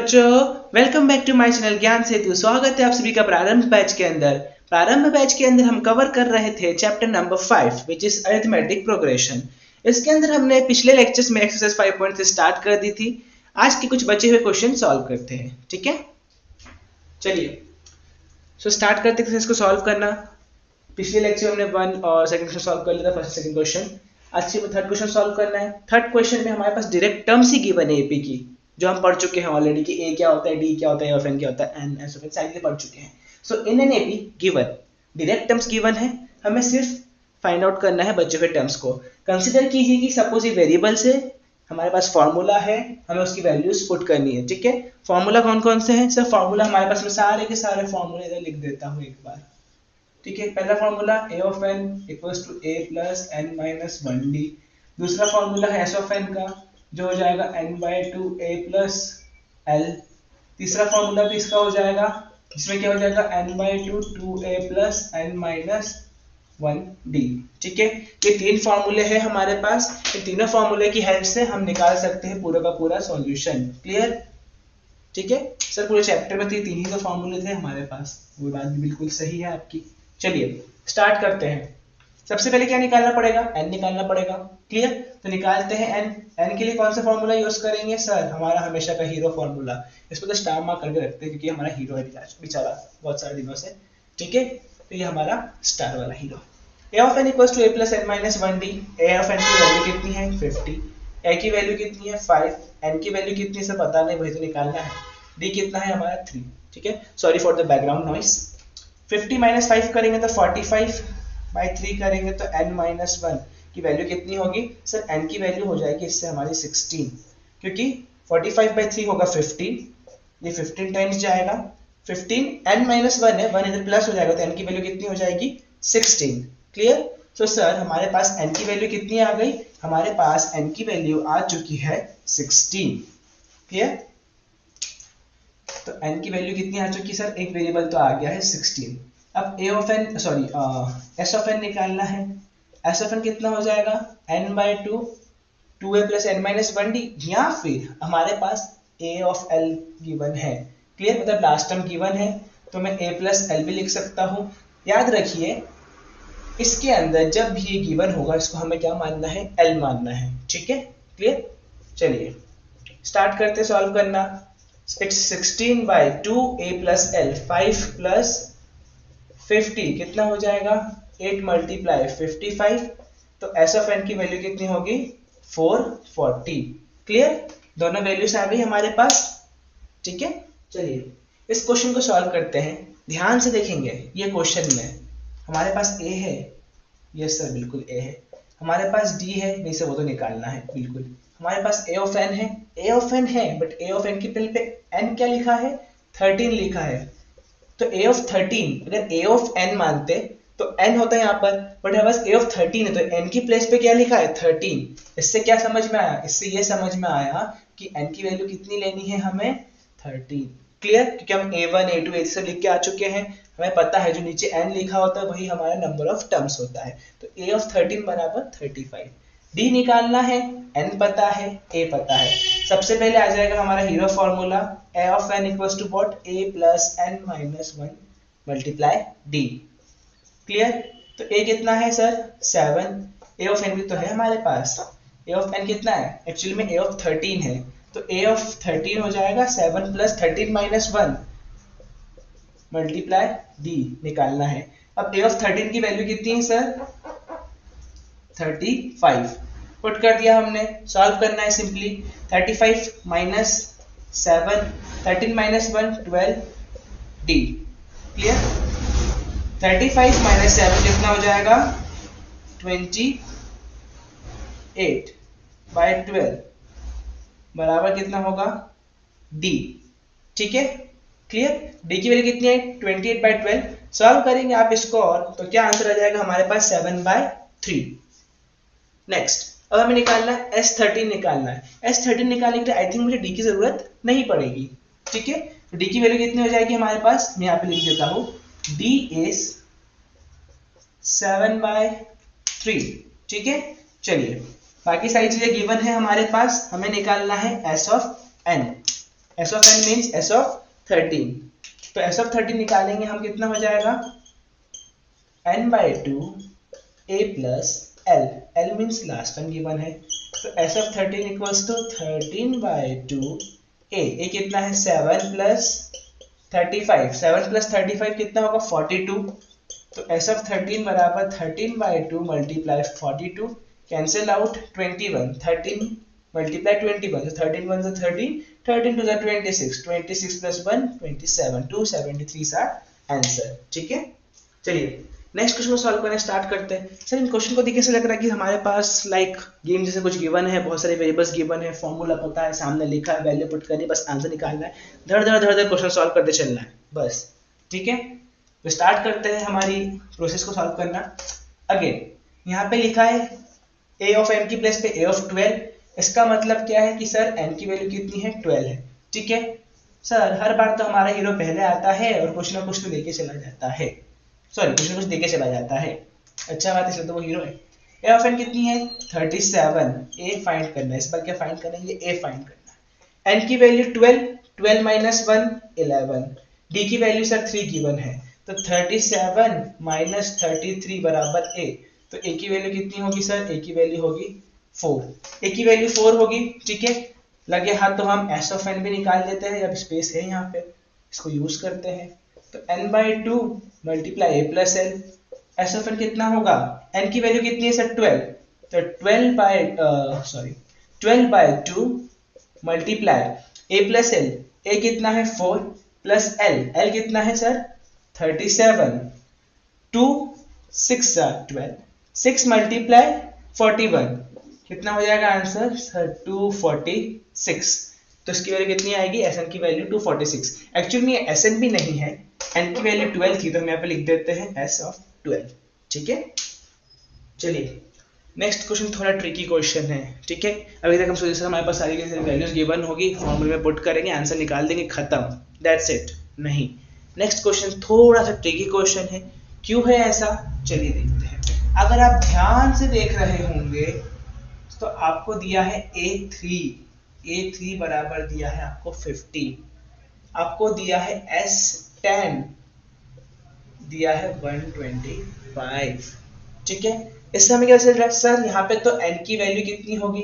बच्चों, welcome back to my channel Gyan Setu. स्वागत है आप सभी का प्रारंभ बैच के अंदर। प्रारंभ बैच के अंदर हम कवर कर रहे थे chapter number 5 which is arithmetic progression. इसके अंदर हमने पिछले लेक्चर्स में एक्सरसाइज 5 से स्टार्ट कर दी थी। आज के कुछ बचे हुए क्वेश्चन सॉल्व करते हैं, ठीक है। चलिए स्टार्ट करते हैं इसको सॉल्व करना। पिछले लेक्चर में हमने 1 और सेकंड क्वेश्चन सॉल्व कर लिया था, फर्स्ट सेकंड क्वेश्चन। आज से थर्ड क्वेश्चन सॉल्व करना है। थर्ड क्वेश्चन में हमारे पास डायरेक्ट टर्म्स ही गिवन है एपी की, जो हम पढ़ चुके हैं ऑलरेडी कि ए क्या होता है, डी क्या होता है, एफ एन क्या होता है, n s f n side पढ़ चुके हैं। So in an AP given direct terms given है, हमें सिर्फ फाइंड आउट करना है बचे हुए टर्म्स को। कंसीडर कीजिए कि सपोज ये वेरिएबल से हमारे पास फॉर्मूला है, हमें उसकी वैल्यूज पुट करनी है, ठीक है। फॉर्मूला कौन कौन से हैं सर? फॉर्मूला हमारे पास में सारे के सारे फॉर्मूले इधर लिख देता हूँ एक बार, ठीक है। पहला formula a of n equals to a plus n minus 1d। दूसरा फॉर्मूला है s ऑफ n का, जो हो जाएगा n by 2a plus l। तीसरा फॉर्मूला भी इसका हो जाएगा, जिसमें क्या हो जाएगा n by 2a plus n minus 1d, ठीक है। ये तीन फॉर्मूले हैं हमारे पास। इन तीनों फॉर्मूले की हेल्प से हम निकाल सकते हैं पूरा का पूरा सॉल्यूशन। क्लियर, ठीक है सर। पूरे चैप्टर में तीन ही तो फॉर्मूले थे हमारे पास, वो बात भी बिल्कुल सही है आपकी। चलिए स्टार्ट करते हैं। सबसे पहले क्या निकालना पड़ेगा? n निकालना पड़ेगा। क्लियर, तो निकालते हैं n। n के लिए कौन सा फॉर्मूला यूज करेंगे सर? हमारा हमेशा का हीरो फॉर्मूला। इसको तो स्टार मार्क करके रखते हैं क्योंकि हमारा हीरो है बेचारा बहुत सारे दिनों से, ठीक है। तो ये हमारा स्टार वाला hero. a of n equals to a plus n minus 1d। a of n की वैल्यू कितनी है? 50। a की वैल्यू कितनी है? 5। n की वैल्यू कितनी है सर? पता नहीं, वही तो निकालना है। d कितना है हमारा? 3, ठीक है। Sorry for the background noise. 50 minus 5 करेंगे तो 45 बाई 3 करेंगे तो n माइनस 1 की वैल्यू कितनी होगी सर? n की वैल्यू हो जाएगी इससे हमारी 16, क्योंकि 45 बाई 3 होगा 15, ये 15 टाइम्स जाएगा। 15 n माइनस 1 है, 1 इधर प्लस हो जाएगा तो n की वैल्यू कितनी हो जाएगी? 16। क्लियर। तो सर हमारे पास n की वैल्यू कितनी आ गई? हमारे पास n की वैल्यू आ चुकी है 16। क्लियर, तो n की वैल्यू कितनी आ चुकी सर? एक वेरिएबल तो आ गया है 16। अब a of n sorry s of n निकालना है। s ऑफ n कितना हो जाएगा? n by 2 2a plus n minus 1d, या फिर हमारे पास a ऑफ l गिवन है। क्लियर, मतलब लास्ट टर्म गिवन है तो मैं a प्लस l भी लिख सकता हूँ। याद रखिए इसके अंदर जब भी ये गिवन होगा इसको हमें क्या मानना है? l मानना है, ठीक है। क्लियर, चलिए स्टार्ट करते सॉल्व करना। It's 16 by 2a plus l, 5 plus 50 कितना हो जाएगा? 8 मल्टीप्लाई 55, तो s ऑफ n की वैल्यू कितनी होगी? 440। क्लियर, दोनों वैल्यूज आ गई हमारे पास, ठीक है। चलिए इस क्वेश्चन को सॉल्व करते हैं। ध्यान से देखेंगे ये क्वेश्चन में हमारे पास a है, यस सर बिल्कुल a है। हमारे पास d है, नहीं सर वो तो निकालना है बिल्कुल। हमारे पास a ऑफ n है, a ऑफ n है, बट a ऑफ n के पहले पे n क्या लिखा है? 13 लिखा है। तो a ऑफ 13 अगर a ऑफ n मानते तो n होता है यहाँ पर, बट हमारे पास a ऑफ 13 है तो n की प्लेस पे क्या लिखा है? 13। इससे क्या समझ में आया? इससे ये समझ में आया कि n की वैल्यू कितनी लेनी है हमें? 13। क्लियर, क्योंकि हम a1 a2 a3 सब लिख के आ चुके हैं, हमें पता है जो नीचे n लिखा होता है वही हमारा नंबर ऑफ टर्म्स होता है। तो a ऑफ 13 बराबर 35। d निकालना है, n पता है, a पता है। सबसे पहले आ जाएगा हमारा hero formula a of n equals to what? a plus n minus 1 multiply d। Clear, तो a कितना है सर? 7। a ऑफ n भी तो है हमारे पास। a ऑफ n कितना है? एक्चुअली में a ऑफ 13 है, तो a ऑफ 13 हो जाएगा 7 प्लस 13 माइनस 1 मल्टीप्लाई d निकालना है। अब a ऑफ 13 की वैल्यू कितनी है सर? 35 पुट कर दिया हमने। सॉल्व करना है simply. 35 minus 7, 13 minus 1 12 d। Clear, 35 minus 7 कितना हो जाएगा? 28 बाई 12 बराबर कितना होगा? d, ठीक है। क्लियर, d की वैल्यू कितनी है? 28 बाई 12। सॉल्व करेंगे आप इसको और तो क्या आंसर आ जाएगा हमारे पास? 7 बाई 3। नेक्स्ट, अब हमें निकालना है S13 निकालना है। S13 निकालने के लिए आई थिंक मुझे d की जरूरत नहीं पड़ेगी, ठीक है। तो d की वैल्यू कितनी हो जाएगी हमारे पास? मैं यहाँ पे लिख देता हूँ, d इज 7 बाई 3, ठीक है। चलिए बाकी सारी चीजें गिवन है हमारे पास, हमें निकालना है s of n। S of N means S of 13। तो एस ऑफ 13 निकालेंगे हम, कितना हो जाएगा n/2 a plus l, l means last term given है, तो S of 13 equals to 13/2 a कितना है 7 प्लस 35, 7 प्लस 35 कितना होगा 42, तो एस ऑफ 13 बराबर 13/2 मल्टीप्लाई 42, कैंसिल आउट 21, 13 मल्टीप्लाई 21, तो 13 1 is 13, 13 2 is 26, 26 plus 1 27, 273 का आंसर। ठीक है, चलिए नेक्स्ट क्वेश्चन को सॉल्व करना स्टार्ट करते हैं। सर इन क्वेश्चन को देखने से लग रहा है कि हमारे पास लाइक गेम जैसे कुछ गिवन है, बहुत सारे वेरिएबल्स गिवन है, फॉर्मूला पता है, सामने लिखा है, वैल्यू पुट करनी, बस आंसर निकालना है, धड़ धड़ धड़ धड़ क्वेश्चन सॉल्व करते चलना है बस। ठीक है, तो स्टार्ट करते हैं हमारी प्रोसेस को सॉल्व करना। अगेन यहाँ पे लिखा है a ऑफ m की प्लेस पे a ऑफ 12, इसका मतलब क्या है कि सर n की वैल्यू कितनी है 12 है। ठीक है सर, हर बार तो हमारा हीरो पहले आता है और कुछ ना कुछ तो देके चला जाता है, सॉरी कुछ ना कुछ देके चला जाता है, अच्छा बात है, इसलिए तो वो हीरो है। a ऑफ n कितनी है 37, a फाइंड करना है, इस बार क्या फाइंड करना है, ये a फाइंड करना है। n की वैल्यू 12, 12 माइनस 1 11, d की वैल्यू सर 3 गिवन है, तो 37 माइनस 33 बराबर a, तो a की वैल्यू कितनी होगी सर, a की वैल्यू होगी 4, a की वैल्यू 4 होगी। ठीक है, लगे हाथ तो हम s ऑफ n भी निकाल लेते हैं, अब स्पेस है यहाँ पे, इसको यूज करते हैं, तो n/2 multiply a plus l, s of n कितना होगा, n की वैल्यू कितनी है सर 12, तो 12/2 multiply a plus l, a कितना है 4 प्लस l कितना है सर 37, 2 6 12, 6 मल्टीप्लाई 41, कितना हो जाएगा आंसर सर 246, तो इसकी वैल्यू कितनी आएगी, Sn की वैल्यू 246। एक्चुअली में ये Sn भी नहीं है, n की वैल्यू 12 थी, तो हम यहाँ पे लिख देते हैं s ऑफ 12। ठीक है, चलिए नेक्स्ट क्वेश्चन थोड़ा ट्रिकी क्वेश्चन है। ठीक है, अभी तक हम सोचे सर हमारे पास सारी वैल्यूज गिवन होगी, फॉर्मूले में पुट करेंगे, आंसर निकाल देंगे, खत्म, दैट्स इट। नहीं, नेक्स्ट क्वेश्चन थोड़ा सा ट्रिकी क्वेश्चन है। क्यों है ऐसा, चलिए देखते हैं। अगर आप ध्यान से देख रहे होंगे तो आपको दिया है A3 बराबर दिया है आपको 50, आपको दिया है S10 दिया है 125। ठीक है, इससे हमें क्या चल रहा है सर, यहाँ पे तो n की वैल्यू कितनी होगी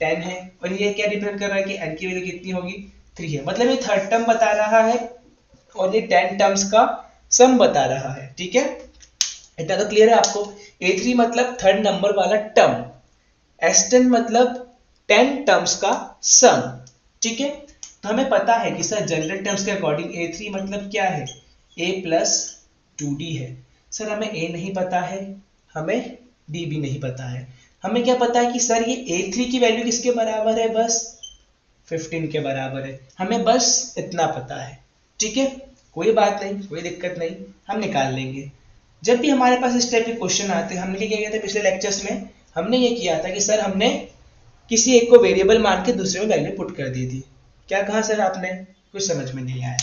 10 है, और ये क्या रिप्रेजेंट कर रहा है कि n की वैल्यू कितनी होगी 3 है, मतलब ये थर्ड टर्म बता रहा है और ये 10 टर्म्स का सम बता रहा है। ठीक है, इतना तो क्लियर है आपको। A3 मतलब थर्ड नंबर वाला टर्म, S10 मतलब 10 टर्म्स का सम। ठीक है, तो हमें पता है कि सर जनरल टर्म्स के अकॉर्डिंग A3 मतलब क्या है, a प्लस 2d है। सर हमें a नहीं पता है, हमें d भी नहीं पता है, हमें क्या पता है कि सर ये A3 की वैल्यू किसके बराबर है, बस 15 के बराबर है, हमें बस इतना पता है। ठीक है, कोई बात नहीं, कोई दिक्कत नहीं, हम निकाल लेंगे। जब भी हमारे पास इस टाइप के क्वेश्चन आते हैं, हमने क्या किया था पिछले लेक्चर्स में, हमने ये किया था कि सर हमने किसी एक को वेरिएबल मान के दूसरे में वैल्यू पुट कर दी थी। क्या कहा सर आपने, कुछ समझ में नहीं आया।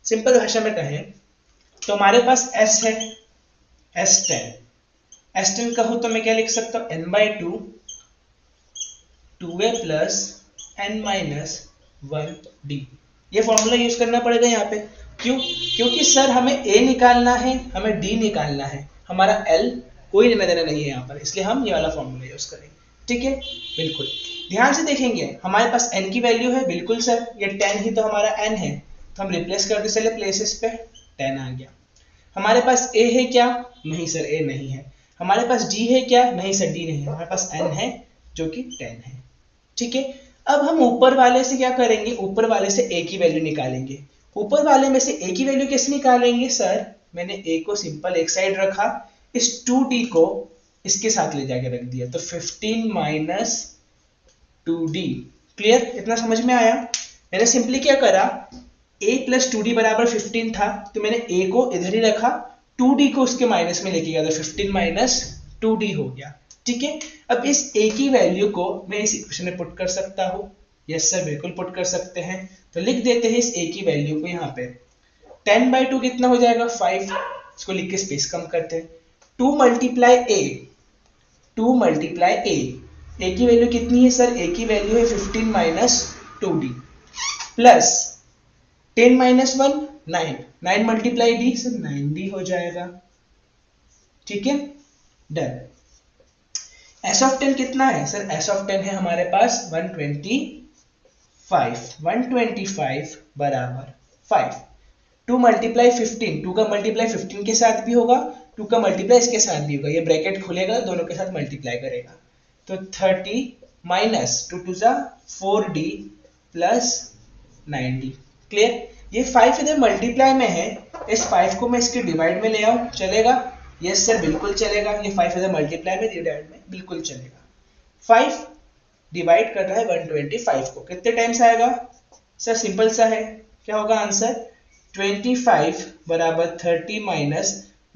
सिंपल भाषा में कहें तो हमारे पास s है S10 कहूँ तो मैं क्या लिख सकता हूँ n/2 2a plus n minus 1d, ये फॉर्मूला यूज करना पड़ेगा यहाँ पे। क्यों, क्योंकि सर हमें a निकालना है, हमें d निकालना है, हमारा l कोई लेना देना नहीं है यहाँ पर, इसलिए हम ये वाला फॉर्मूला यूज करेंगे। ठीक है, बिल्कुल ध्यान से देखेंगे, हमारे पास n की वैल्यू है, बिल्कुल सर ये 10 ही तो हमारा n है, तो हम रिप्लेस कर दे, चले प्लेसेस पे 10 आ गया। हमारे पास a है क्या, नहीं सर a नहीं है। हमारे पास d है क्या, नहीं सर d नहीं है। हमारे पास n है जो कि 10 है। ठीक है, अब हम ऊपर वाले से क्या करेंगे, ऊपर वाले से a की वैल्यू निकालेंगे। ऊपर वाले में से a की वैल्यू कैसे निकालेंगे, सर मैंने a को सिंपल एक साइड रखा, इस 2d को इसके साथ ले जाके रख दिया, तो 15 माइनस 2d। क्लियर, इतना समझ में आया। मैंने सिंपली क्या करा, a प्लस 2d बराबर 15 था, तो मैंने a को इधर ही रखा, 2d को उसके माइनस में लेके गया, तो 15 माइनस 2d हो गया। ठीक है, अब इस a की वैल्यू को मैं इस इक्वेशन में पुट कर सकता हूँ, यस सर बिल्कुल पुट कर सकते हैं। तो लिख देते हैं इस a की वैल्यू को यहाँ पे, 10/2 कितना हो जाएगा 5, इसको लिख के स्पेस कम करते हैं, 2 मल्टीप्लाई a की वैल्यू कितनी है सर, a की वैल्यू है 15 minus 2d plus 10 minus 1 9, 9 multiply D sir 9d हो जाएगा। ठीक है, डन। एस ऑफ 10 कितना है सर? एस ऑफ 10 है हमारे पास 125, 125 बराबर 5। 2 मल्टीप्लाई 15, 2 का मल्टीप्लाई 15 के साथ भी होगा, 2 का मल्टीप्लाई इसके साथ भी होगा, ये ब्रैकेट खुलेगा, दोनों के साथ मल्टीप्लाई करेगा। तो 30 माइनस 2 टू जा 4d प्लस 9d। क्लियर? ये 5 इधर मल्टीप्लाई में है, इस 5 को मैं इसके डिवाइड में ले आऊं, चलेगा? यस सर, बिल्कुल चलेगा। ये 5 इधर मल्टीप्लाई में, डिवाइड में, बिल्कुल चलेगा। 5 डिवाइड कर रहा है 125 को, कितने टाइम्स आएगा सर? सिंपल सा है, क्या होगा आंसर? 25 बराबर 30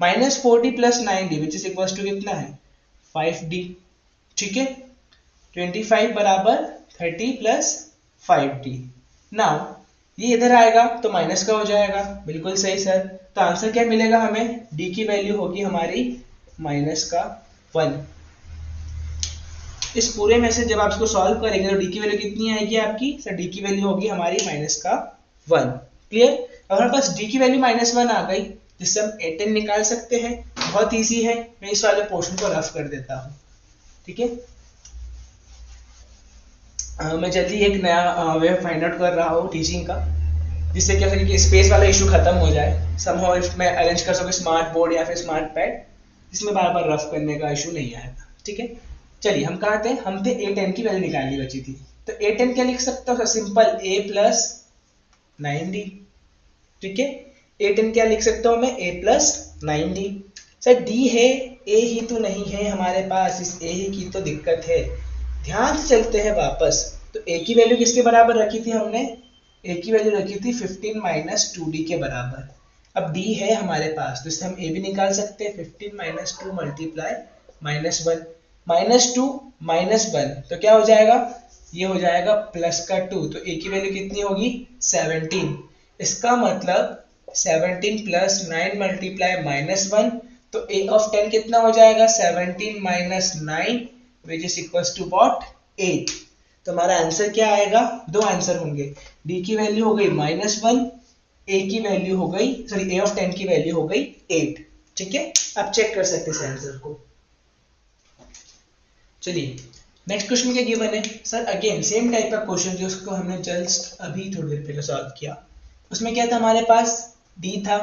minus 4d plus 9d which is equal to कितना है? 5d। ठीक है, 25 बराबर 30 प्लस 5d। नाउ ये इधर आएगा तो माइनस का हो जाएगा, बिल्कुल सही सर। तो आंसर क्या मिलेगा हमें? d की वैल्यू होगी हमारी माइनस का 1। इस पूरे में से जब आप इसको सॉल्व करेंगे तो d की वैल्यू कितनी आएगी आपकी? सर d की वैल्यू होगी हमारी माइनस का 1। क्लियर? अब हमारे पास d की वैल्यू माइनस 1 आ गई, जिससे हम a10 निकाल सकते हैं। बहुत इजी है, मैं इस वाले पोर्शन को रफ कर देता हूँ। ठीक है, मैं जल्दी एक नया वे फाइंड आउट कर रहा हूँ टीचिंग का, जिससे क्या है कि स्पेस वाला इशू खत्म हो जाए। समहाउ इफ मैं अरेंज कर सकूँ स्मार्ट बोर्ड या फिर स्मार्ट पैड, जिसमें बार बार रफ करने का इशू नहीं आएगा। ठीक है, चलिए हम कहाँ थे? हम थे a10 की वैल्यू निकालनी बची थी। तो a10 क्या लिख सकता हूँ? Simple a plus 9d। ठीक है, a10 क्या लिख सकता हूँ मैं? a plus 9d। Sir d है, a ही तो नहीं है हमारे पास, इस a ही की तो दिक्कत है। ध्यान से चलते हैं वापस। तो a की वैल्यू किसके बराबर रखी थी हमने? a की वैल्यू रखी थी 15 माइनस 2d के बराबर। अब d है हमारे पास, तो इससे हम a भी निकाल सकते हैं। 15 minus 2 multiply minus 1, minus 2 minus 1 तो क्या हो जाएगा? ये हो जाएगा प्लस का 2। तो a की वैल्यू कितनी होगी? 17। इसका मतलब 17 प्लस 9 मल्टीप्लाई माइनस 1, तो a ऑफ 10 कितना हो जाएगा? 17 minus 9 which is equals to what? 8। तो हमारा आंसर क्या आएगा? दो आंसर होंगे, d की वैल्यू हो गई -1, a की वैल्यू हो गई, सॉरी a ऑफ 10 की वैल्यू हो गई 8। ठीक है, आप चेक कर सकते हैं आंसर को। चलिए नेक्स्ट क्वेश्चन क्या गिवन है सर? अगेन सेम टाइप का क्वेश्चन जो उसको हमने जस्ट अभी थोड़ी देर पहले सॉल्व किया। उसमें क्या था हमारे पास? d था,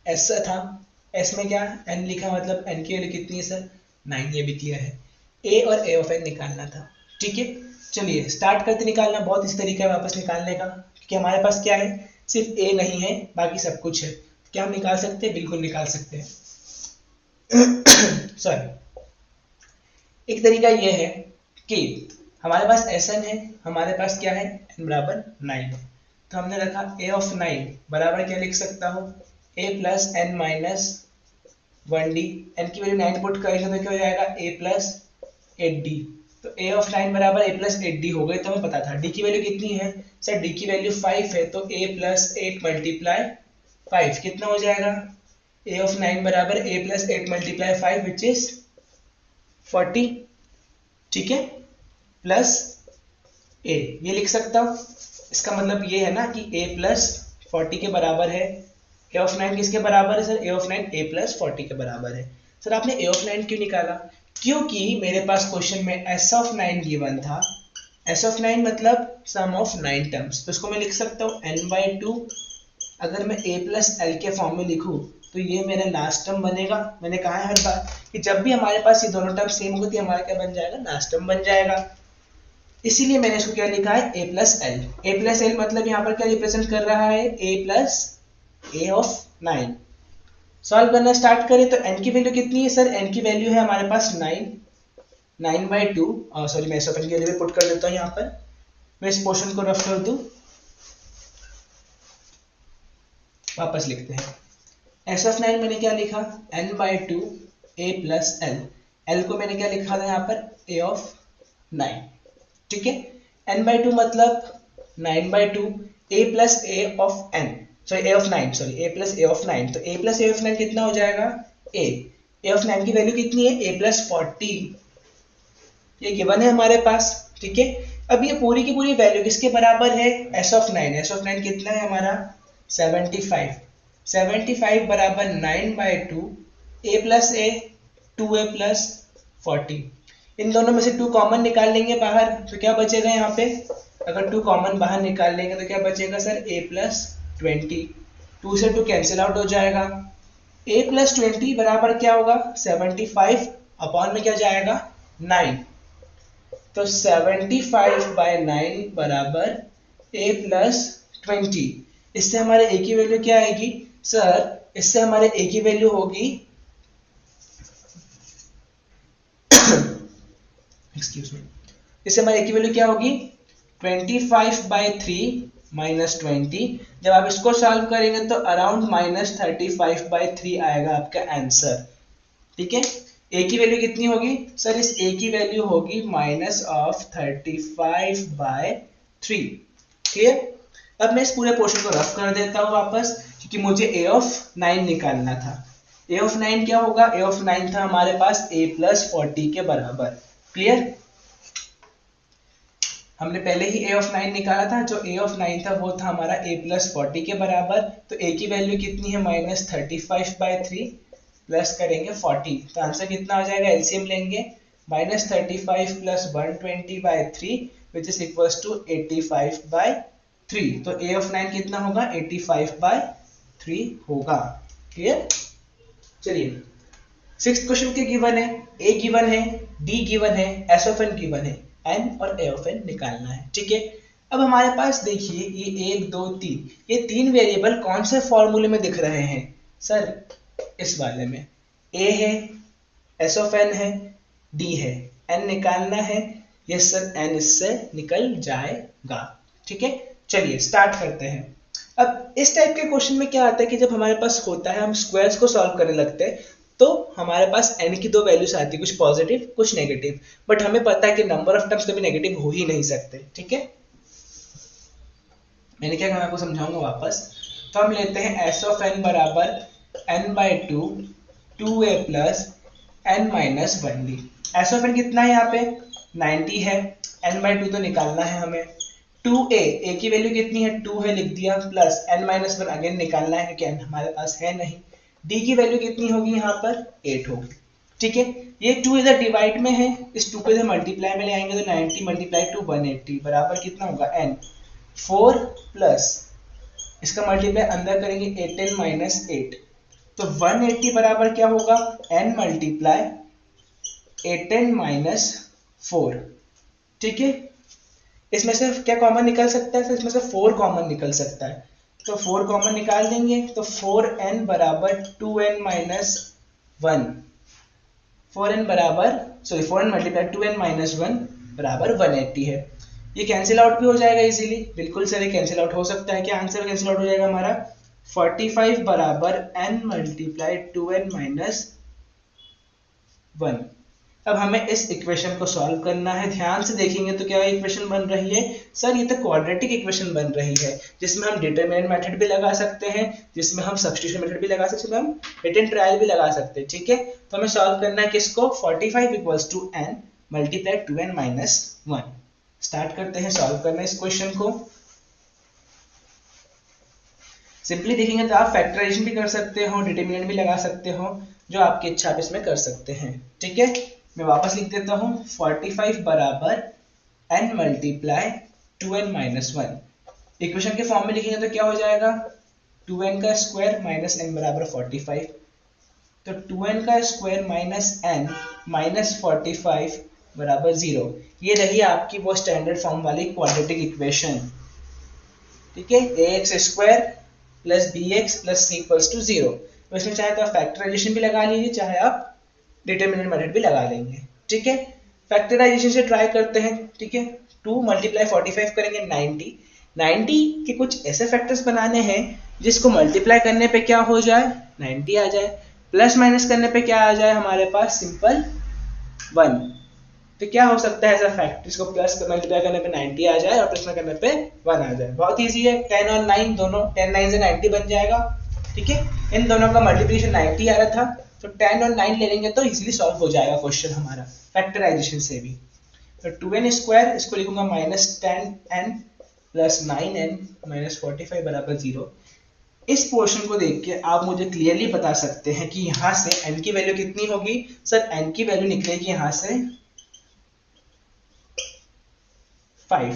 s था, s में क्या n लिखा, मतलब n की वैल्यू कितनी है सर? 9। ये भी क्लियर है। a और a ऑफ n निकालना था। ठीक है, चलिए स्टार्ट करते निकालना। बहुत इस तरीका है वापस निकालने का, क्योंकि हमारे पास क्या है? सिर्फ a नहीं है, बाकी सब कुछ है। क्या हम निकाल सकते हैं? बिल्कुल निकाल सकते हैं। सॉरी, एक तरीका ये है कि हमारे पास Sn है, हमारे पास क्या है? n बराबर 9 है। तो हमने रखा a ऑफ 9 बराबर क्या लिख सकता हूँ? a plus n minus 1d। n की वैल्यू 9 पुट करेंगे तो क्या हो जाएगा? a plus 8d। तो a ऑफ 9 बराबर a प्लस 8d हो गए, तो हमें पता था। d की वैल्यू कितनी है सर? d की वैल्यू 5 है, तो a प्लस 8 मल्टीप्लाई 5 कितना हो जाएगा? a ऑफ 9 बराबर a plus 8 multiply 5 which is 40। ठीक है, प्लस a ये लिख सकता हूँ। इसका मतलब ये है ना कि a प्लस 40 के बराबर है। a ऑफ 9 किसके बराबर है sir? a of 9 a plus 40 के बराबर है। सर आपने a ऑफ 9 क्यों निकाला? क्योंकि मेरे पास क्वेश्चन में s ऑफ 9 गिवन था। s ऑफ 9 मतलब सम ऑफ 9 टर्म्स, तो इसको मैं लिख सकता हूँ n/2। अगर मैं a प्लस l के फॉर्म में लिखूँ तो ये मेरा लास्ट टर्म बनेगा। मैंने कहा है हर बार कि जब भी हमारे पास ये दोनों टर्म सेम होगी तो हमारा क्या बन जाएगा? लास्ट टर्म बन जाएगा। इसीलिए मैंने इसको क्या लिखा है? a plus L. a plus L मतलब यहाँ पर क्या रिप्रेजेंट कर रहा है? a plus a of 9। Solve करना स्टार्ट करें तो n की वैल्यू कितनी है सर? n की वैल्यू है हमारे पास 9/2। सॉरी, मैं एस ऑफ n की वैल्यू पुट कर देता हूँ यहाँ पर। मैं इस पोर्शन को रफ कर दूं, वापस लिखते हैं। s ऑफ 9 मैंने क्या लिखा? n/2 a plus L. L को मैंने क्या लिखा था यहाँ पर? a of 9। ठीक है, n/2 मतलब 9/2 a plus a of n, sorry a of 9, sorry a plus a of 9। तो a प्लस a ऑफ 9 कितना हो जाएगा? a ऑफ 9 की वैल्यू कितनी है? a plus 40। ये गिवन है हमारे पास। ठीक है, अब ये पूरी की पूरी वैल्यू किसके बराबर है, एस ऑफ 9। एस ऑफ 9 कितना है हमारा 75। 75 बराबर 9/2 a plus A 2a plus 40। इन दोनों में से 2 कॉमन निकाल लेंगे बाहर तो क्या बचेगा यहाँ पे, अगर 2 कॉमन बाहर निकाल लेंगे तो क्या बचेगा सर a प्लस 20। 2 से 2 कैंसिल आउट हो जाएगा। a प्लस 20 बराबर क्या होगा 75 अपॉन में क्या जाएगा 9। तो 75/9 बराबर a प्लस 20। इससे हमारे a की वैल्यू क्या आएगी सर, इससे हमारे a की वैल्यू होगी एक्सक्यूज मी, इससे हमारे a की वैल्यू क्या होगी 25/3 माइनस 20। जब आप इसको सॉल्व करेंगे तो अराउंड -35/3 आएगा आपका आंसर। ठीक है, a की वैल्यू कितनी होगी सर, इस a की वैल्यू होगी -35/3। क्लियर। अब मैं इस पूरे पोर्शन को रफ कर देता हूँ वापस, क्योंकि मुझे a ऑफ 9 निकालना था। a ऑफ 9 क्या होगा, a ऑफ 9 था हमारे पास a प्लस 40 के बराबर। क्लियर, हमने पहले ही a ऑफ 9 निकाला था, जो a ऑफ 9 था वो था हमारा a प्लस 40 के बराबर। तो a की वैल्यू कितनी है -35/3 प्लस करेंगे 40, तो आंसर कितना हो जाएगा, एलसीएम लेंगे -35 plus 120/3 which is equals to 85/3। तो a ऑफ 9 कितना होगा 85/3 होगा। क्लियर। चलिए 6th क्वेश्चन के गिवन है, a गिवन है, d गिवन है, s ऑफ n गिवन है, n और a ऑफ n निकालना है। ठीक है, अब हमारे पास देखिए ये 1 2 3 ये 3 वेरिएबल कौन से फॉर्मूले में दिख रहे हैं सर, इस वाले में a है, s ऑफ n है, d है, n निकालना है। यस सर, n इससे निकल जाएगा। ठीक है, चलिए स्टार्ट करते हैं। अब इस टाइप के क्वेश्चन में क्या आता है कि जब हमारे पास होता है हम स्क्वायर्स को सॉल्व करने लगते हैं तो हमारे पास n की 2 वैल्यूज आती है, कुछ पॉजिटिव कुछ नेगेटिव, बट हमें पता है कि नंबर ऑफ टर्म्स कभी नेगेटिव हो ही नहीं सकते। ठीक है, मैंने क्या कहा आपको समझाऊंगा वापस। तो हम लेते हैं s ऑफ n बराबर n/2 2a plus n minus 1d। s of n कितना है यहाँ पे 90 है, n/2 तो निकालना है हमें। 2a, a की वैल्यू कितनी है 2 है, लिख दिया, प्लस n माइनस 1 अगेन निकालना है क्योंकि n हमारे पास है नहीं। d की वैल्यू कितनी होगी यहाँ पर 8 होगी। ठीक है, ये 2 इधर डिवाइड में है, इस 2 को इधर मल्टीप्लाई में ले आएंगे तो 90 मल्टीप्लाई टू 180 बराबर कितना होगा n 4 प्लस इसका मल्टीप्लाई अंदर करेंगे 8n माइनस 8, तो 180 बराबर क्या होगा n मल्टीप्लाई 8n माइनस 4। ठीक है, इसमें से क्या कॉमन निकल सकता है, इसमें से 4 कॉमन निकल सकता है, तो 4 कॉमन निकाल देंगे तो 4n बराबर 2n माइनस 1, 4n बराबर sorry 4n multiply 2n minus 1 बराबर 180 है। ये कैंसिल आउट भी हो जाएगा इजीली, बिल्कुल सर ये कैंसिल आउट हो सकता है। क्या आंसर कैंसिल आउट हो जाएगा हमारा 45 बराबर n मल्टीप्लाई 2n माइनस 1। अब हमें इस इक्वेशन को सॉल्व करना है। ध्यान से देखेंगे तो क्या इक्वेशन बन रही है सर, ये तो क्वाड्रेटिक इक्वेशन बन रही है, जिसमें हम डिटरमिनेंट मेथड भी लगा सकते हैं, जिसमें हम सब्स्टिट्यूशन मेथड भी लगा सकते हैं, जिसमें हम हिट एंड ट्रायल भी लगा सकते हैं। ठीक है, तो हमें सॉल्व करना है किसको 45 equals to n multiply 2n minus 1। Start करते हैं सॉल्व करना इस क्वेश्चन को। सिंपली देखेंगे तो आप फैक्टराइजेशन भी कर सकते हो, डिटरमिनेंट भी लगा सकते हो, जो आपकी इच्छा आप इसमें कर सकते हैं। ठीक है, मैं वापस लिख देता हूँ 45 बराबर n multiply 2n minus 1। Equation के फॉर्म में लिखेंगे तो क्या हो जाएगा 2n का स्क्वायर माइनस n बराबर 45, तो 2n का स्क्वायर माइनस n माइनस 45 बराबर 0। ये रही आपकी वो स्टैंडर्ड फॉर्म वाली क्वाड्रेटिक इक्वेशन। ठीक है, ax square plus bx plus c equals to 0। तो इसमें चाहे तो आप फैक्टराइजेशन भी लगा लीजिए, चाहे आप डिटरमिनेंट मेथड भी लगा लेंगे। ठीक है, फैक्टराइजेशन से ट्राई करते हैं। ठीक है, 2 मल्टीप्लाई 45 करेंगे 90 के कुछ ऐसे फैक्टर्स बनाने हैं जिसको मल्टीप्लाई करने पे क्या हो जाए 90 आ जाए, प्लस माइनस करने पे क्या आ जाए हमारे पास सिंपल 1। तो क्या हो सकता है ऐसा फैक्टर जिसको प्लस मल्टीप्लाई करने पे 90 आ जाए और प्लस करने पे 1 आ जाए। बहुत इजी है, 10 और 9 दोनों, 10 9 से 90 बन जाएगा। ठीक है, इन दोनों का मल्टीप्लिकेशन 90 आ रहा था, तो 10 और 9 ले लेंगे तो इजीली सॉल्व हो जाएगा क्वेश्चन हमारा फैक्टराइजेशन से भी। तो 2n स्क्वायर इसको लिखूंगा -10n प्लस 9n माइनस 45 बराबर 0। इस पोर्शन को देख के आप मुझे क्लियरली बता सकते हैं कि यहाँ से n की वैल्यू कितनी होगी। सर n की वैल्यू निकलेगी यहाँ से 5।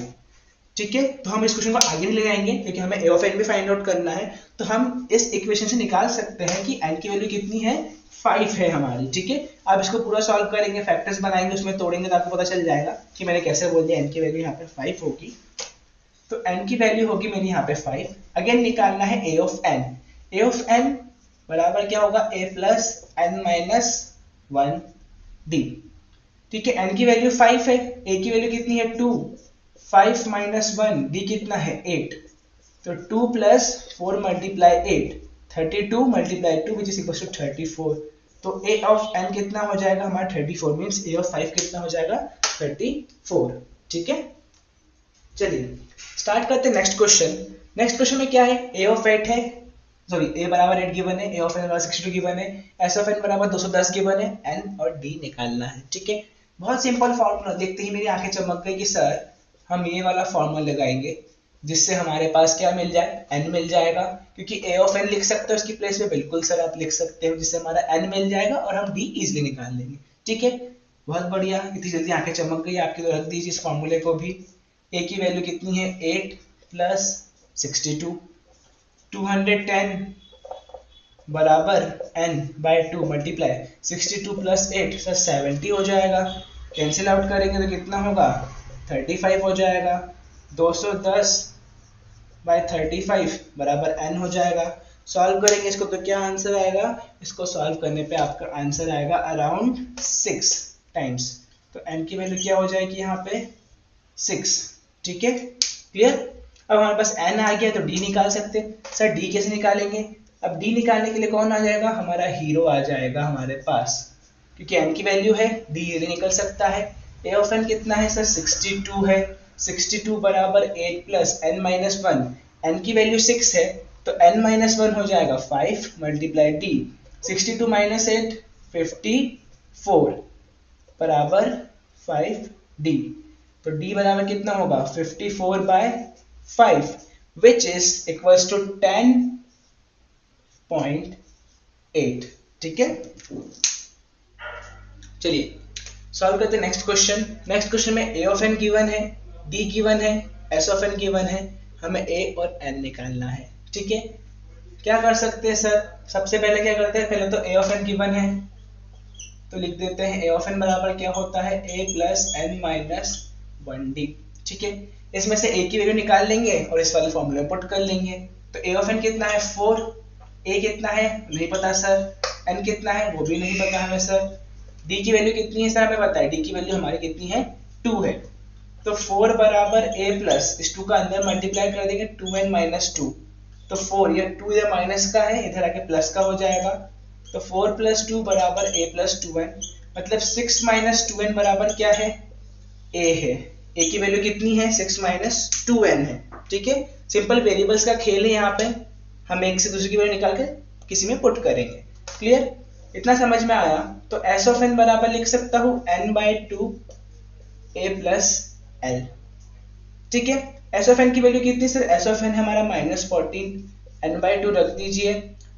ठीक है, तो हम इस क्वेश्चन को आगे नहीं ले जाएंगे क्योंकि हमें a ऑफ n भी फाइंड आउट करना है। तो हम इस इक्वेशन से निकाल सकते हैं कि n की वैल्यू कितनी है, 5 है हमारी। ठीक है, अब इसको पूरा सॉल्व करेंगे, फैक्टर्स बनाएंगे, उसमें तोड़ेंगे तो आपको पता चल जाएगा कि मैंने कैसे बोल दिया n की वैल्यू यहाँ पे 5 होगी। तो n की वैल्यू होगी मेरी यहाँ पे 5। अगेन निकालना है a of n। a of n बराबर क्या होगा, a plus n minus 1d। ठीक है, n की वैल्यू 5 है, a की वैल्यू कितनी है 2, 5 माइनस 1, d कितना है 8। तो 2 plus 4 multiply 8, 32 multiply 2 which is equal to 34। तो a ऑफ n कितना हो जाएगा हमारा 34, मीन्स a ऑफ 5 कितना हो जाएगा 34। ठीक है, चलिए स्टार्ट करते हैं नेक्स्ट क्वेश्चन। नेक्स्ट क्वेश्चन में क्या है, a ऑफ 8 है, सॉरी a बराबर 8 गिवन है, a ऑफ n बराबर 62 गिवन है, s ऑफ n बराबर 210 गिवन है, n और d निकालना है। ठीक है, बहुत सिंपल फॉर्मूला। देखते ही मेरी आंखें चमक गई कि सर हम ये वाला फॉर्मूला लगाएंगे जिससे हमारे पास क्या मिल जाए, n मिल जाएगा। क्योंकि a ऑफ n लिख सकते हो उसकी प्लेस में, बिल्कुल सर आप लिख सकते हो, जिससे हमारा n मिल जाएगा और हम d इजीली निकाल लेंगे। ठीक है, बहुत बढ़िया, इतनी जल्दी आंखें चमक गई आपकी, तो रख दीजिए इस फॉर्मूले को भी। a की वैल्यू कितनी है 8 प्लस 62, 210 बराबर n बाय 2 मल्टीप्लाई 62 प्लस 8 सर 70 हो जाएगा। कैंसिल आउट करेंगे तो कितना होगा 35 हो जाएगा। 210 बाय 35 बराबर n हो जाएगा। सॉल्व करेंगे इसको तो क्या आंसर आएगा, इसको सॉल्व करने पे आपका आंसर आएगा अराउंड 6 टाइम्स। तो n की वैल्यू क्या हो जाएगी यहाँ पे 6। ठीक है, क्लियर। अब हमारे पास n आ गया तो d निकाल सकते हैं। सर d कैसे निकालेंगे, अब d निकालने के लिए कौन आ जाएगा, हमारा हीरो आ जाएगा हमारे पास, क्योंकि n की वैल्यू है, d इजीली निकल सकता है। a ऑफ n कितना है सर 62 है, 62 बराबर 8 प्लस n माइनस 1, n की वैल्यू 6 है तो n माइनस 1 हो जाएगा 5 मल्टीप्लाई d, 62 माइनस 8 54 बराबर 5d। तो d बराबर कितना होगा 54 by 5 which is equals to 10.8। ठीक है, चलिए सॉल्व करते हैं नेक्स्ट क्वेश्चन। नेक्स्ट क्वेश्चन में a ऑफ n गिवन है, d गिवन है, s ऑफ n गिवन है, हमें a और n निकालना है। ठीक है, क्या कर सकते हैं सर, सबसे पहले क्या करते हैं, पहले तो a ऑफ n गिवन है तो लिख देते हैं a ऑफ n बराबर क्या होता है a plus n minus 1d। ठीक है, इसमें से a की वैल्यू निकाल लेंगे और इस वाले फॉर्मूले में पुट कर लेंगे। तो a ऑफ n कितना है 4, a कितना है नहीं पता सर, n कितना है वो भी नहीं पता हमें सर, d की वैल्यू कितनी है सर हमें पता है, d की वैल्यू हमारी कितनी है 2 है। तो 4 बराबर a प्लस इस 2 का अंदर मल्टीप्लाई कर देंगे 2n माइनस 2, तो 4 ये 2 इधर माइनस का है, इधर आके प्लस का हो जाएगा। तो 4 प्लस 2 बराबर a प्लस 2n, मतलब 6 माइनस 2n बराबर क्या है a है। a की वैल्यू कितनी है 6 माइनस 2n है। ठीक है, सिंपल वेरिएबल्स का खेल है, यहाँ पे हम एक से दूसरे की वैल्यू निकाल के किसी में पुट करेंगे। क्लियर, इतना समझ में आया। तो s ऑफ n बराबर लिख सकता हूँ n by 2 a plus l। ठीक है, s ऑफ n की वैल्यू कितनी सर, s ऑफ n हमारा -14, n बाय 2 रख दीजिए।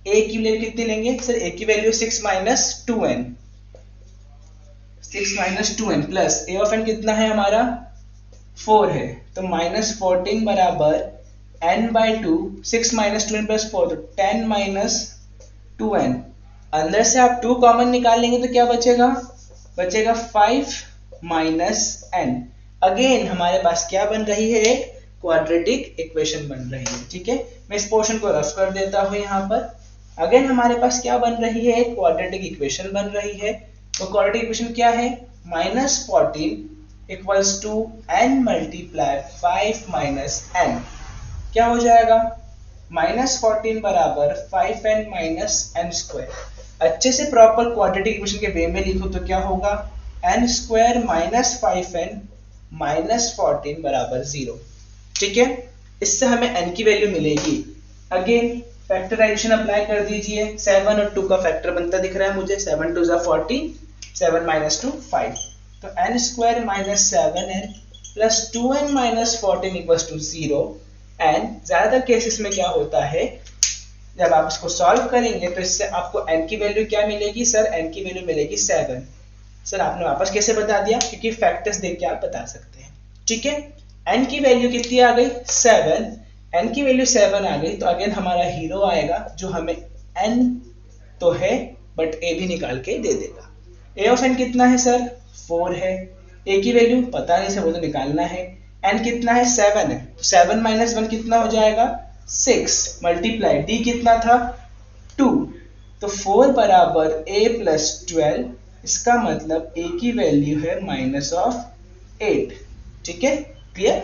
a की वैल्यू कितनी लेंगे सर, a की value 6 minus 2n, 6 minus 2n plus a of n कितना है हमारा 4 है, तो -14 बराबर n by 2, 6 minus 2n plus 4, तो 10 माइनस 2n। अंदर से आप 2 कॉमन निकाल लेंगे तो क्या बचेगा, बचेगा 5 माइनस n। अगेन हमारे पास क्या बन रही है, एक क्वाड्रेटिक इक्वेशन बन रही है। ठीक है, मैं इस पोर्शन को रफ कर देता हूँ यहाँ पर। अगेन हमारे पास क्या बन रही है, एक क्वाड्रेटिक इक्वेशन बन रही है। तो क्वाड्रेटिक इक्वेशन क्या है, -14 equals to n multiply 5 minus n। क्या हो जाएगा, -14 बराबर 5n माइनस n स्क्वायर। अच्छे से प्रॉपर क्वाड्रेटिक इक्वेशन के वे में लिखो तो क्या होगा, n square minus 5n minus 14 बराबर 0। ठीक है, इससे हमें n की वैल्यू मिलेगी। अगेन फैक्टराइजेशन अप्लाई कर दीजिए, 7 और 2 का फैक्टर बनता दिख रहा है मुझे, 7 2 14, 7 माइनस 2 5। तो n square minus 7n plus 2n minus 14 equals to 0। And ज्यादातर केसेस में क्या होता है, जब आप इसको सॉल्व करेंगे तो इससे आपको n की वैल्यू क्या मिलेगी सर, n की वैल्यू मिलेगी 7। सर आपने वापस कैसे बता दिया, क्योंकि फैक्टर्स देख के आप बता सकते हैं। ठीक है, n की वैल्यू कितनी आ गई 7, n की वैल्यू 7 आ गई, तो अगेन हमारा हीरो आएगा जो हमें n तो है बट a भी निकाल के दे देगा। a ऑफ n कितना है सर 4 है, a की वैल्यू पता नहीं सर, वो तो निकालना है। n कितना है 7 है, 7 माइनस 1 कितना हो जाएगा 6 मल्टीप्लाई d कितना था 2, तो 4 बराबर a प्लस 12, इसका मतलब a की वैल्यू है माइनस ऑफ 8। ठीक है, क्लियर।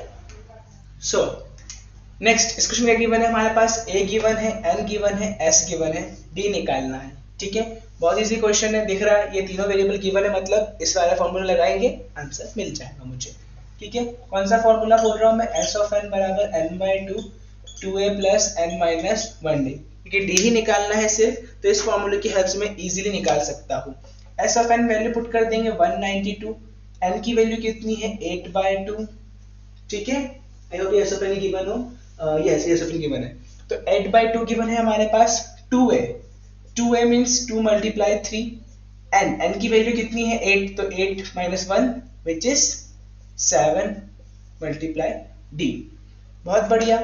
सो नेक्स्ट इस क्वेश्चन में क्या गिवन है हमारे पास, a गिवन है, n गिवन है, s गिवन है, d निकालना है। ठीक है, बहुत इजी क्वेश्चन है, दिख रहा है ये तीनों वेरिएबल गिवन है, मतलब इस वाला फॉर्मूला लगाएंगे आंसर मिल जाएगा मुझे। ठीक है, कौन सा फॉर्मूला बोल रहा हूँ मैं, s ऑफ n बराबर n/2 2a plus n minus 1d, क्योंकि d ही निकालना है सिर्फ, तो इस फॉर्मूले की हेल्प से मैं इजीली निकाल सकता हूँ। s of n value put कर देंगे 192, n की वैल्यू कितनी है 8/2। ठीक है, आई होप ये s ऑफ n गिवन हो, यस ये s ऑफ n गिवन है, तो 8/2 गिवन है हमारे पास। 2a मींस 2 मल्टीप्लाई 3, n की वैल्यू कितनी है 8, तो 8 minus 1 which is 7 multiply d। बहुत बढ़िया,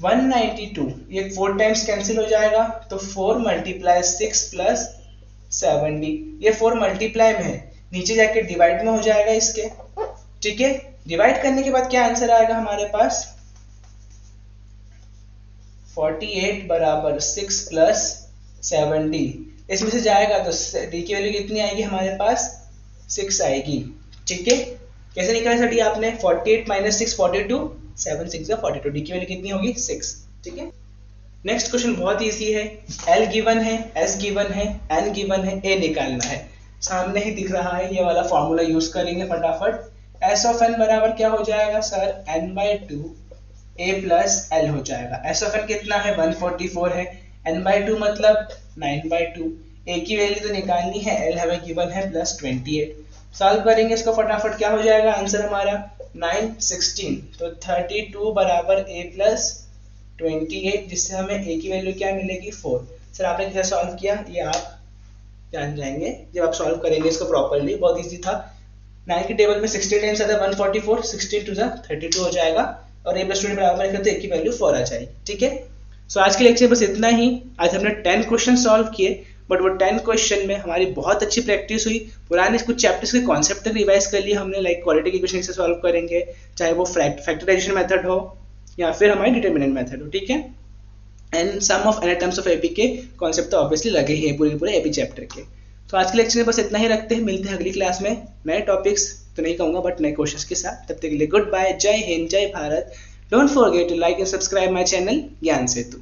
192 ये 4 टाइम्स कैंसिल हो जाएगा, तो 4 मल्टीप्लाई 6 प्लस 7d, ये 4 मल्टीप्लाई में है, नीचे जाके डिवाइड में हो जाएगा इसके। ठीक है, डिवाइड करने के बाद क्या आंसर आएगा हमारे पास, 48 बराबर 6 प्लस 7d, इसमें से जाएगा तो d की वैल्यू कितनी आएगी हमारे पास 6 आएगी। ठीक है, कैसे निकाला सर d आपने, 48 माइनस 6 42, 7 6 42, d की वैल्यू कितनी होगी 6। ठीक है, नेक्स्ट क्वेश्चन बहुत इजी है, l गिवन है, s गिवन है, n गिवन है, a निकालना है, सामने ही दिख रहा है, ये वाला फॉर्मूला यूज करेंगे फटाफट। s ऑफ n बराबर क्या हो जाएगा sir, n/2 a plus l हो जाएगा। s ऑफ n कितना है 144 है, n/2 मतलब 9/2, a की वैल्यू तो निकालनी है, l हमें गिवन है प्लस 28। सॉल्व करेंगे इसको फटाफट, क्या हो जाएगा आंसर हमारा 9 16, तो 32 बराबर a प्लस 28, जिससे हमें a की वैल्यू क्या मिलेगी 4। सर आपने कैसे सॉल्व किया ये आप जान जाएंगे जब आप सॉल्व करेंगे इसको प्रॉपर्ली, बहुत इजी था। 9 के टेबल में 16 टाइम्स आता है 144, 16 टू 32 हो जाएगा, और a प्लस 20 बराबर रखें तो a की वैल्यू 4 आ जाएगी। ठीक है, सो आज के लेक्चर बस इतना ही। आज हमने 10 क्वेश्चन सॉल्व किए, बट वो 10 क्वेश्चन में हमारी बहुत अच्छी प्रैक्टिस हुई, पुराने कुछ चैप्टर्स के कॉन्सेप्ट तक रिवाइज कर लिए हमने, लाइक क्वालिटी के क्वेश्चन से सॉल्व करेंगे, चाहे वो फैक्टराइजेशन मेथड हो या फिर हमारी डिटरमिनेंट मेथड हो। ठीक है, and sum of n terms of AP के कॉन्सेप्ट तो ऑब्वियसली लगे ही हैं पूरे एपी चैप्टर के। तो आज के लेक्चर में बस इतना ही रखते हैं, मिलते हैं अगली क्लास में नए टॉपिक्स तो नहीं कहूँगा बट नए क्वेश्चंस के साथ। तब तक के लिए गुड बाय, जय हिंद, जय Bharat. Don't forget to like and subscribe my channel Gyan Setu.